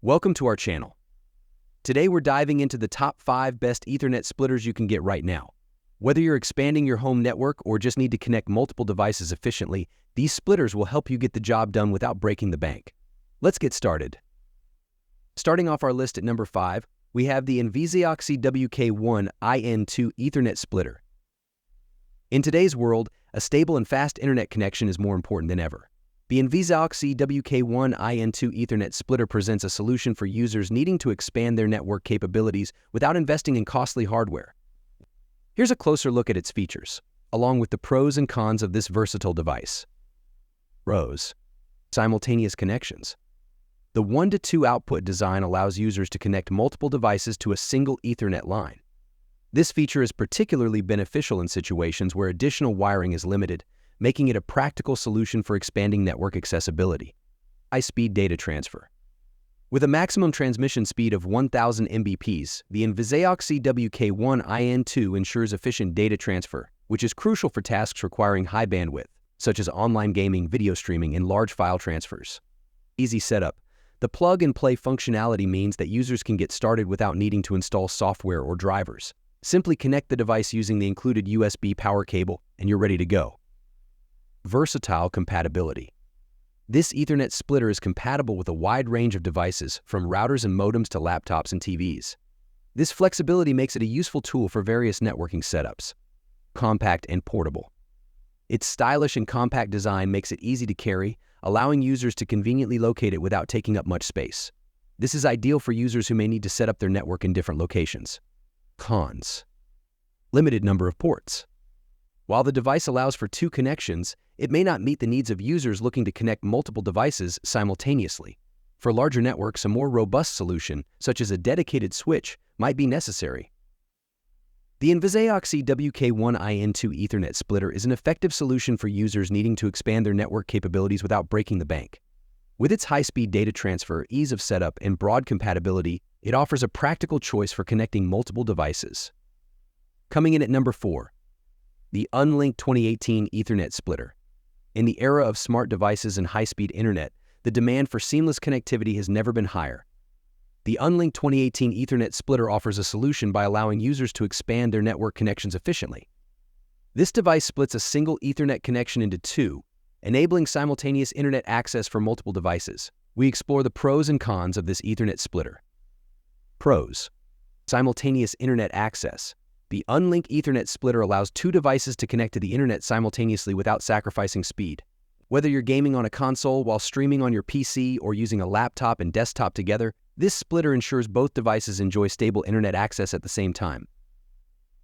Welcome to our channel. Today we're diving into the top 5 best Ethernet splitters you can get right now. Whether you're expanding your home network or just need to connect multiple devices efficiently, these splitters will help you get the job done without breaking the bank. Let's get started. Starting off our list at number 5, we have the Envisaoc WK-1IN2 Ethernet splitter. In today's world, a stable and fast internet connection is more important than ever. The Envisaoc WK-1IN2 Ethernet splitter presents a solution for users needing to expand their network capabilities without investing in costly hardware. Here's a closer look at its features, along with the pros and cons of this versatile device. Pros: simultaneous connections. The 1-to-2 output design allows users to connect multiple devices to a single Ethernet line. This feature is particularly beneficial in situations where additional wiring is limited, making it a practical solution for expanding network accessibility. High-speed data transfer. With a maximum transmission speed of 1,000 Mbps, the Envisaoc WK-1IN2 ensures efficient data transfer, which is crucial for tasks requiring high bandwidth, such as online gaming, video streaming, and large file transfers. Easy setup. The plug-and-play functionality means that users can get started without needing to install software or drivers. Simply connect the device using the included USB power cable, and you're ready to go. Versatile compatibility. This Ethernet splitter is compatible with a wide range of devices, from routers and modems to laptops and TVs. This flexibility makes it a useful tool for various networking setups. Compact and portable. Its stylish and compact design makes it easy to carry, allowing users to conveniently locate it without taking up much space. This is ideal for users who may need to set up their network in different locations. Cons: limited number of ports. While the device allows for 2 connections, it may not meet the needs of users looking to connect multiple devices simultaneously. For larger networks, a more robust solution, such as a dedicated switch, might be necessary. The Envisaoc WK-1IN2 Ethernet splitter is an effective solution for users needing to expand their network capabilities without breaking the bank. With its high-speed data transfer, ease of setup, and broad compatibility, it offers a practical choice for connecting multiple devices. Coming in at number 4, the Unnlink 2018 Ethernet splitter. In the era of smart devices and high-speed internet, the demand for seamless connectivity has never been higher. The Unnlink 2018 Ethernet splitter offers a solution by allowing users to expand their network connections efficiently. This device splits a single Ethernet connection into 2, enabling simultaneous internet access for multiple devices. We explore the pros and cons of this Ethernet splitter. Pros: simultaneous internet access. The Unnlink Ethernet splitter allows 2 devices to connect to the internet simultaneously without sacrificing speed. Whether you're gaming on a console while streaming on your PC or using a laptop and desktop together, this splitter ensures both devices enjoy stable internet access at the same time.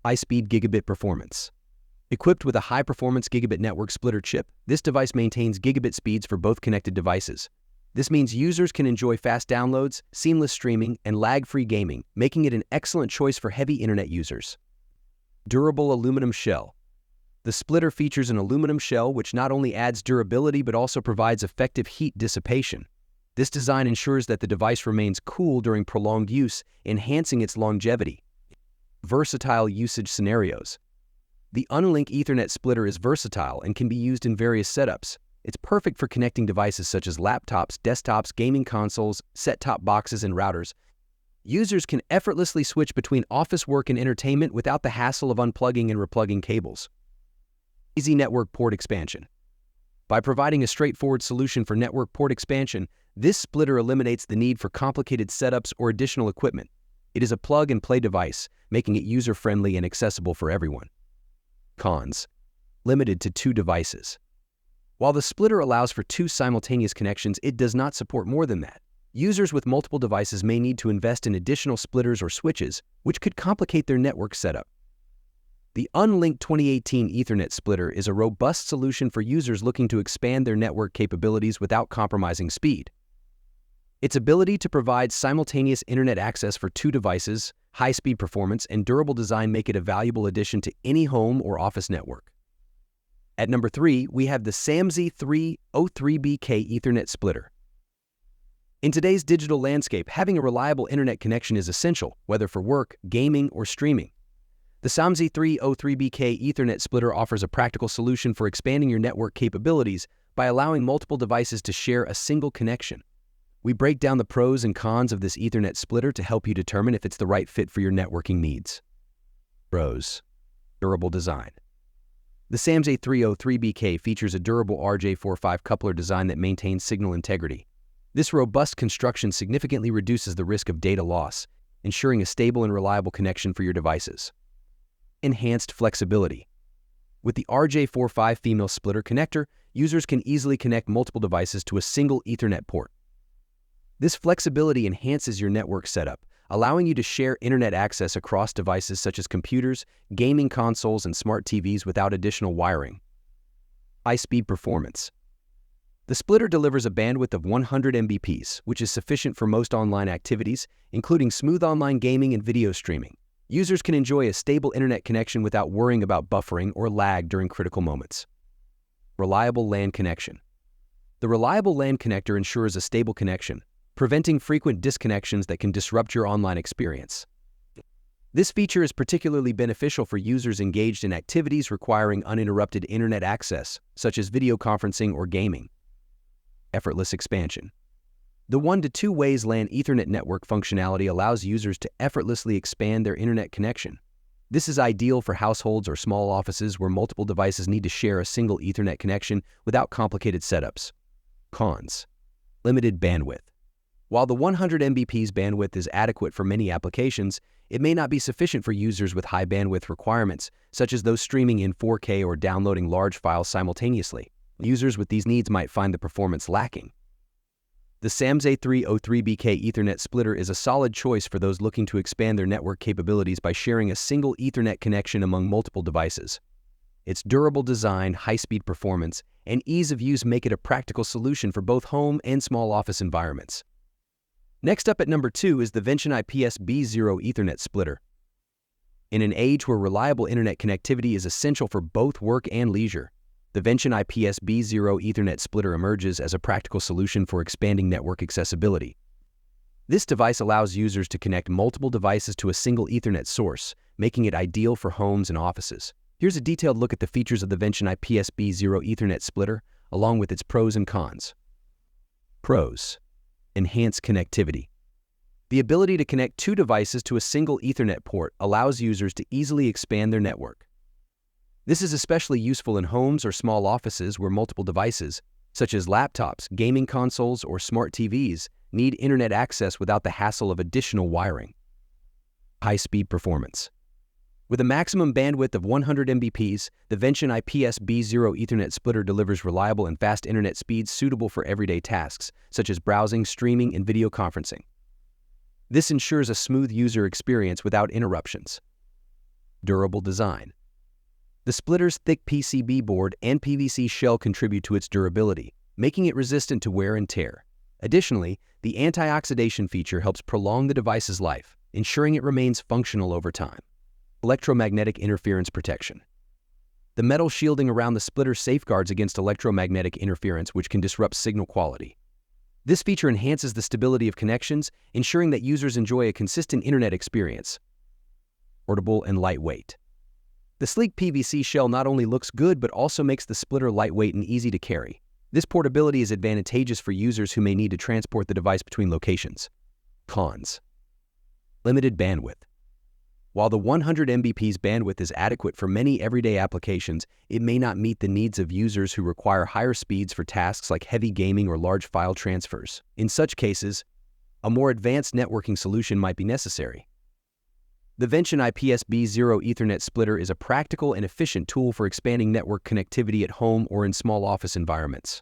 High-speed gigabit performance. Equipped with a high-performance gigabit network splitter chip, this device maintains gigabit speeds for both connected devices. This means users can enjoy fast downloads, seamless streaming, and lag-free gaming, making it an excellent choice for heavy internet users. Durable aluminum shell. The splitter features an aluminum shell which not only adds durability but also provides effective heat dissipation. This design ensures that the device remains cool during prolonged use, enhancing its longevity. Versatile usage scenarios. The Unnlink Ethernet splitter is versatile and can be used in various setups. It's perfect for connecting devices such as laptops, desktops, gaming consoles, set-top boxes, and routers. Users can effortlessly switch between office work and entertainment without the hassle of unplugging and replugging cables. Easy network port expansion. By providing a straightforward solution for network port expansion, this splitter eliminates the need for complicated setups or additional equipment. It is a plug-and-play device, making it user-friendly and accessible for everyone. Cons: limited to 2 devices. While the splitter allows for 2 simultaneous connections, it does not support more than that. Users with multiple devices may need to invest in additional splitters or switches, which could complicate their network setup. The Unnlink 2018 Ethernet splitter is a robust solution for users looking to expand their network capabilities without compromising speed. Its ability to provide simultaneous internet access for 2 devices, high-speed performance, and durable design make it a valuable addition to any home or office network. At number 3, we have the Samzhe 303BK Ethernet splitter. In today's digital landscape, having a reliable internet connection is essential, whether for work, gaming, or streaming. The Samzhe 303BK Ethernet splitter offers a practical solution for expanding your network capabilities by allowing multiple devices to share a single connection. We break down the pros and cons of this Ethernet splitter to help you determine if it's the right fit for your networking needs. Pros: durable design. The Samzhe 303BK features a durable RJ45 coupler design that maintains signal integrity. This robust construction significantly reduces the risk of data loss, ensuring a stable and reliable connection for your devices. Enhanced flexibility. With the RJ45 female splitter connector, users can easily connect multiple devices to a single Ethernet port. This flexibility enhances your network setup, allowing you to share internet access across devices such as computers, gaming consoles, and smart TVs without additional wiring. High-speed performance. The splitter delivers a bandwidth of 100 Mbps, which is sufficient for most online activities, including smooth online gaming and video streaming. Users can enjoy a stable internet connection without worrying about buffering or lag during critical moments. Reliable LAN connection. The reliable LAN connector ensures a stable connection, preventing frequent disconnections that can disrupt your online experience. This feature is particularly beneficial for users engaged in activities requiring uninterrupted internet access, such as video conferencing or gaming. Effortless expansion. The 1 to 2 ways LAN Ethernet network functionality allows users to effortlessly expand their internet connection. This is ideal for households or small offices where multiple devices need to share a single Ethernet connection without complicated setups. Cons: limited bandwidth. While the 100 Mbps bandwidth is adequate for many applications, it may not be sufficient for users with high bandwidth requirements, such as those streaming in 4K or downloading large files simultaneously. Users with these needs might find the performance lacking. The Samzhe 303BK Ethernet splitter is a solid choice for those looking to expand their network capabilities by sharing a single Ethernet connection among multiple devices. Its durable design, high-speed performance, and ease of use make it a practical solution for both home and small office environments. Next up at number 2 is the Vention IPSB0 Ethernet splitter. In an age where reliable internet connectivity is essential for both work and leisure, the Vention IPSB0 Ethernet splitter emerges as a practical solution for expanding network accessibility. This device allows users to connect multiple devices to a single Ethernet source, making it ideal for homes and offices. Here's a detailed look at the features of the Vention IPSB0 Ethernet splitter, along with its pros and cons. Pros: enhanced connectivity. The ability to connect 2 devices to a single Ethernet port allows users to easily expand their network. This is especially useful in homes or small offices where multiple devices, such as laptops, gaming consoles, or smart TVs, need internet access without the hassle of additional wiring. High-speed performance. With a maximum bandwidth of 100 Mbps, the Vention IPSB0 Ethernet splitter delivers reliable and fast internet speeds suitable for everyday tasks, such as browsing, streaming, and video conferencing. This ensures a smooth user experience without interruptions. Durable design. The splitter's thick PCB board and PVC shell contribute to its durability, making it resistant to wear and tear. Additionally, the anti-oxidation feature helps prolong the device's life, ensuring it remains functional over time. Electromagnetic interference protection. The metal shielding around the splitter safeguards against electromagnetic interference, which can disrupt signal quality. This feature enhances the stability of connections, ensuring that users enjoy a consistent internet experience. Portable and lightweight. The sleek PVC shell not only looks good but also makes the splitter lightweight and easy to carry. This portability is advantageous for users who may need to transport the device between locations. Cons: limited bandwidth. While the 100 Mbps bandwidth is adequate for many everyday applications, it may not meet the needs of users who require higher speeds for tasks like heavy gaming or large file transfers. In such cases, a more advanced networking solution might be necessary. The Vention IPSB0 Ethernet splitter is a practical and efficient tool for expanding network connectivity at home or in small office environments.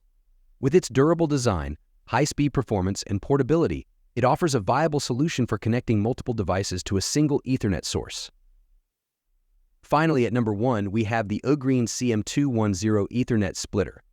With its durable design, high-speed performance, and portability, it offers a viable solution for connecting multiple devices to a single Ethernet source. Finally, at number 1, we have the Ugreen CM210 Ethernet splitter.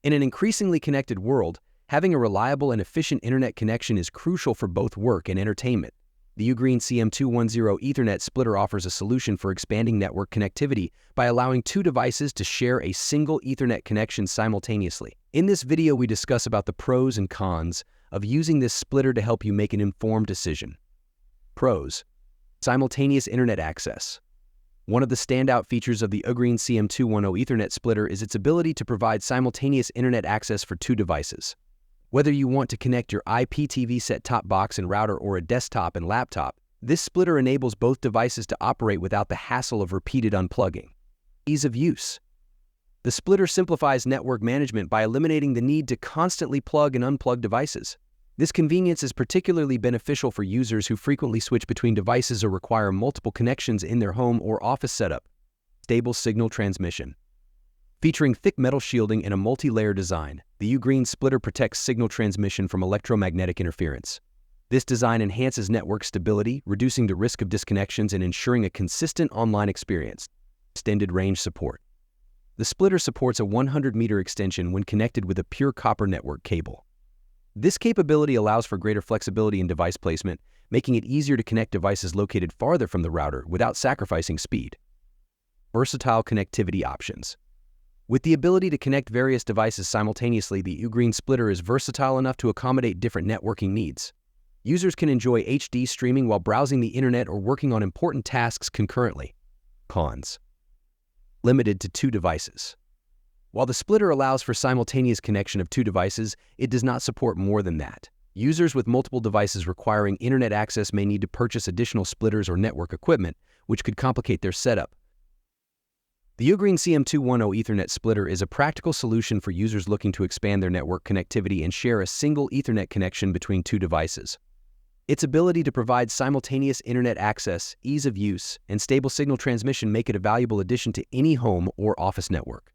In an increasingly connected world, having a reliable and efficient internet connection is crucial for both work and entertainment. The Ugreen CM210 Ethernet splitter offers a solution for expanding network connectivity by allowing 2 devices to share a single Ethernet connection simultaneously. In this video, we discuss about the pros and cons of using this splitter to help you make an informed decision. Pros: simultaneous internet access. One of the standout features of the Ugreen CM210 Ethernet splitter is its ability to provide simultaneous internet access for 2 devices. Whether you want to connect your IPTV set-top box and router or a desktop and laptop, this splitter enables both devices to operate without the hassle of repeated unplugging. Ease of use. The splitter simplifies network management by eliminating the need to constantly plug and unplug devices. This convenience is particularly beneficial for users who frequently switch between devices or require multiple connections in their home or office setup. Stable signal transmission. Featuring thick metal shielding and a multi-layer design, the Ugreen splitter protects signal transmission from electromagnetic interference. This design enhances network stability, reducing the risk of disconnections and ensuring a consistent online experience. Extended range support. The splitter supports a 100-meter extension when connected with a pure copper network cable. This capability allows for greater flexibility in device placement, making it easier to connect devices located farther from the router without sacrificing speed. Versatile connectivity options. With the ability to connect various devices simultaneously, the Ugreen splitter is versatile enough to accommodate different networking needs. Users can enjoy HD streaming while browsing the internet or working on important tasks concurrently. Cons. Limited to 2 devices. While the splitter allows for simultaneous connection of 2 devices, it does not support more than that. Users with multiple devices requiring internet access may need to purchase additional splitters or network equipment, which could complicate their setup. The Ugreen CM210 Ethernet splitter is a practical solution for users looking to expand their network connectivity and share a single Ethernet connection between 2 devices. Its ability to provide simultaneous internet access, ease of use, and stable signal transmission make it a valuable addition to any home or office network.